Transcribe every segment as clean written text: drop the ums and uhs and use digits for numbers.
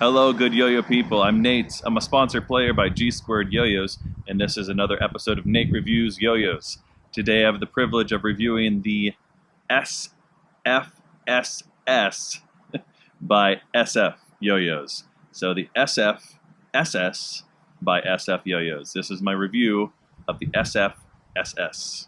Hello, good yo-yo people. I'm Nate. I'm a sponsored player by Squared YoYos, and this is another episode of Nate Reviews Yo-Yos. Today I have the privilege of reviewing the SFSS by SF YoYos. So the SFSS by SF YoYos. This is my review of the SFSS.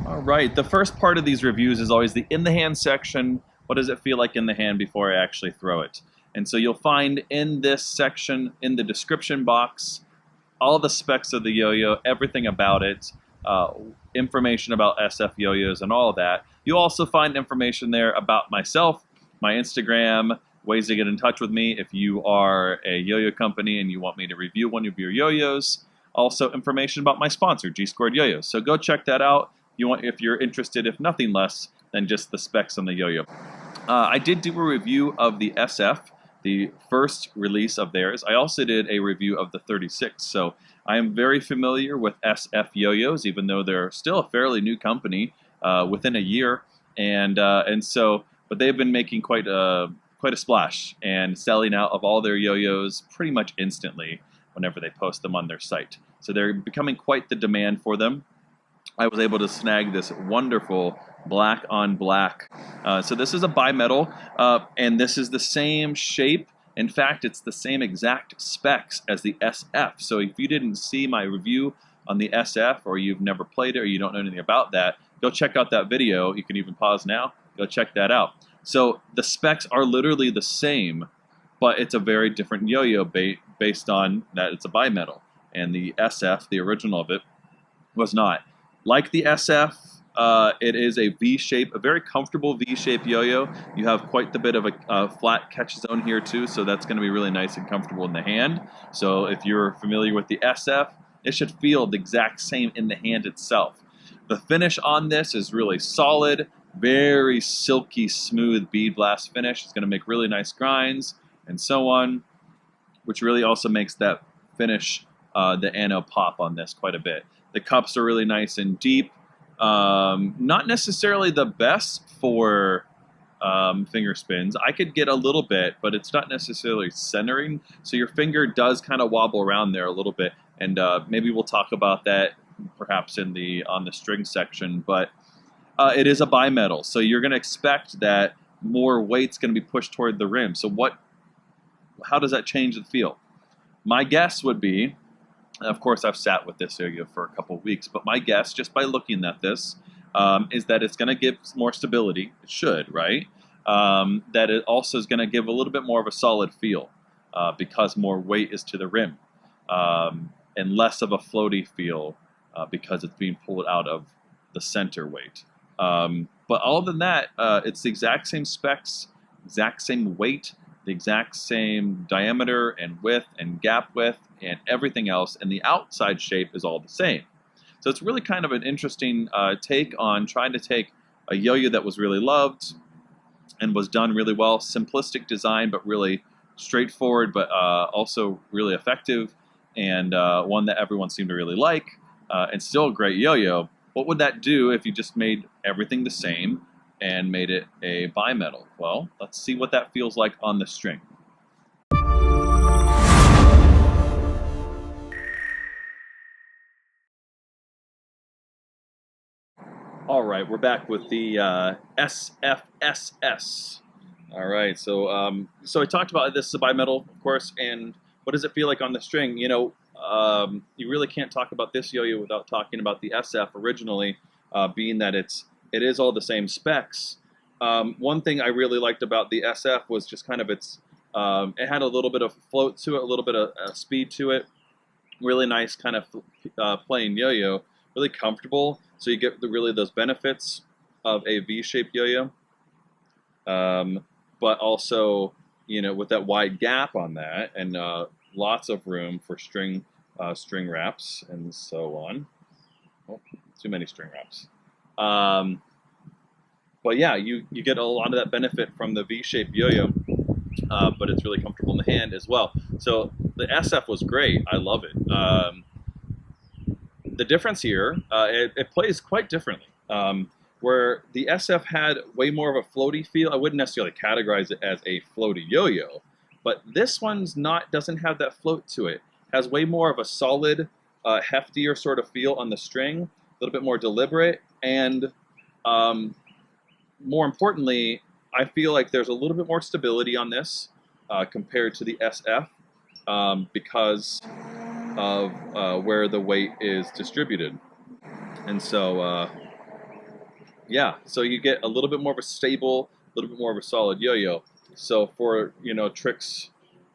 All right, the first part of these reviews is always the in the hand section. What does it feel like in the hand before I actually throw it? And so you'll find in this section, in the description box, all the specs of the yo-yo, everything about it, information about SF yo-yos and all of that. You'll also find information there about myself, my Instagram, ways to get in touch with me if you are a yo-yo company and you want me to review one of your yo-yos. Also information about my sponsor, Squared YoYos. So go check that out if you're interested, if nothing less than just the specs on the yo-yo. I did do a review of the SF, the first release of theirs. I also did a review of the 36, so I am very familiar with SF YoYos, even though they're still a fairly new company, within a year, but they've been making quite a splash and selling out of all their yo-yos pretty much instantly whenever they post them on their site. So they're becoming quite the demand for them. I was able to snag this wonderful black on black. So this is a bimetal, and this is the same shape. In fact, it's the same exact specs as the SF. So if you didn't see my review on the SF, or you've never played it, or you don't know anything about that, go check out that video. You can even pause now. Go check that out. So the specs are literally the same, but it's a very different yo-yo based on that it's a bimetal. And the SF, the original of it, was not. Like the SF, it is a V-shape, a very comfortable V-shape yo-yo. You have quite the bit of a flat catch zone here too, so that's going to be really nice and comfortable in the hand. So if you're familiar with the SF, it should feel the exact same in the hand itself. The finish on this is really solid, very silky, smooth bead blast finish. It's going to make really nice grinds and so on, which really also makes that finish, the ano pop on this quite a bit. The cups are really nice and deep. Not necessarily the best for finger spins. I could get a little bit, but it's not necessarily centering. So your finger does kind of wobble around there a little bit. And maybe we'll talk about that perhaps on the string section. But it is a bimetal. So you're going to expect that more weight's going to be pushed toward the rim. So how does that change the feel? My guess would be, of course, I've sat with this yo-yo for a couple weeks, but my guess, just by looking at this, is that it's going to give more stability. It should, right? That it also is going to give a little bit more of a solid feel because more weight is to the rim, and less of a floaty feel because it's being pulled out of the center weight. But other than that, it's the exact same specs, exact same weight, the exact same diameter and width and gap width and everything else, and the outside shape is all the same. So it's really kind of an interesting take on trying to take a yo-yo that was really loved and was done really well, simplistic design but really straightforward, but also really effective, and one that everyone seemed to really like, and still a great yo-yo. What would that do if you just made everything the same and made it a bimetal? Well, let's see what that feels like on the string. All right, we're back with the SFSS. All right, so I talked about this is a bimetal, of course, and what does it feel like on the string? You know, you really can't talk about this yo-yo without talking about the SF originally, being that it is all the same specs. One thing I really liked about the SF was just kind of it had a little bit of float to it, a little bit of speed to it. Really nice kind of playing yo-yo, really comfortable. So you get really those benefits of a V-shaped yo-yo, but also, you know, with that wide gap on that and lots of room for string wraps and so on. Oh, too many string wraps. But yeah, you get a lot of that benefit from the V-shaped yo-yo, but it's really comfortable in the hand as well. So the SF was great. I love it. The difference here, it plays quite differently. Where the SF had way more of a floaty feel. I wouldn't necessarily categorize it as a floaty yo-yo, but this one's doesn't have that float to it. Has way more of a solid, heftier sort of feel on the string, a little bit more deliberate, and more importantly, I feel like there's a little bit more stability on this compared to the SF because of where the weight is distributed. And so, yeah, so you get a little bit more of a stable, a little bit more of a solid yo-yo. So for, you know, tricks,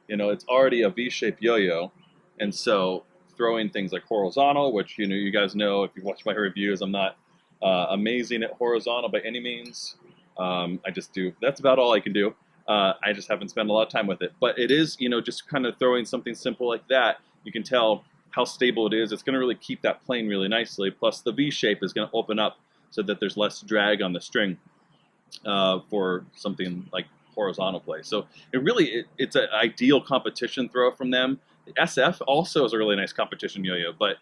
you know, it's already a V-shaped yo-yo. And so throwing things like horizontal, which, you know, you guys know if you've watched my reviews, I'm not amazing at horizontal by any means. I just do, that's about all I can do. I just haven't spent a lot of time with it. But it is, you know, just kind of throwing something simple like that, you can tell how stable it is. It's going to really keep that playing really nicely. Plus the V shape is going to open up so that there's less drag on the string for something like horizontal play. So it's an ideal competition throw from them. The SF also is a really nice competition yo-yo, but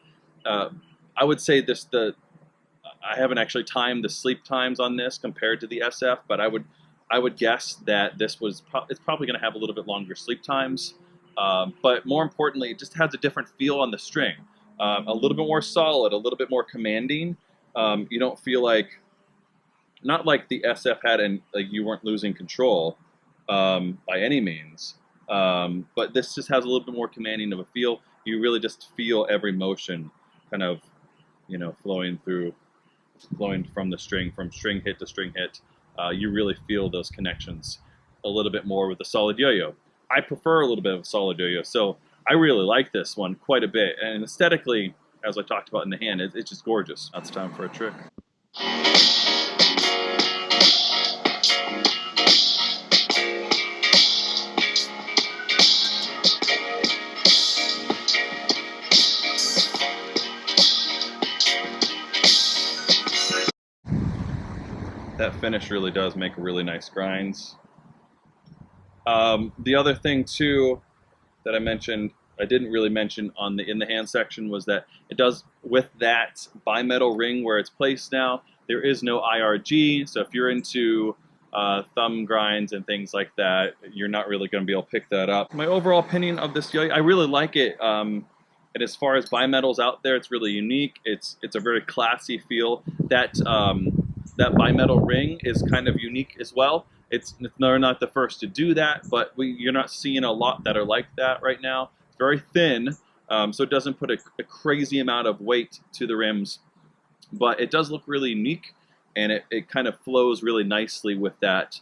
I would say I haven't actually timed the sleep times on this compared to the SF, but I would guess that it's probably going to have a little bit longer sleep times. But more importantly, it just has a different feel on the string. A little bit more solid, a little bit more commanding. You don't feel like, not like the SF had, and like you weren't losing control by any means. But this just has a little bit more commanding of a feel. You really just feel every motion kind of, you know, flowing from the string, from string hit to string hit. You really feel those connections a little bit more with the solid yo-yo. I prefer a little bit of a solid yo-yo, so I really like this one quite a bit. And aesthetically, as I talked about in the hand, it's just gorgeous. Now it's time for a trick. That finish really does make really nice grinds. The other thing too that I didn't really mention on the in the hand section, was that it does, with that bimetal ring where it's placed now, there is no IRG. So if you're into thumb grinds and things like that, you're not really going to be able to pick that up. My overall opinion of this yo-yo, I really like it. And as far as bimetals out there, it's really unique. It's a very classy feel. That bimetal ring is kind of unique as well. They're not the first to do that, but you're not seeing a lot that are like that right now. It's very thin, so it doesn't put a crazy amount of weight to the rims, but it does look really unique, and it kind of flows really nicely with that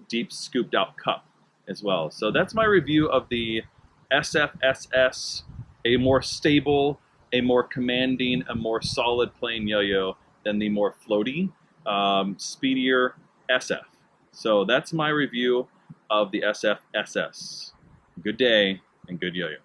deep scooped out cup as well. So that's my review of the SF SS, a more stable, a more commanding, a more solid playing yo-yo than the more floaty, speedier SF. So that's my review of the SF SS. Good day and good yo-yo.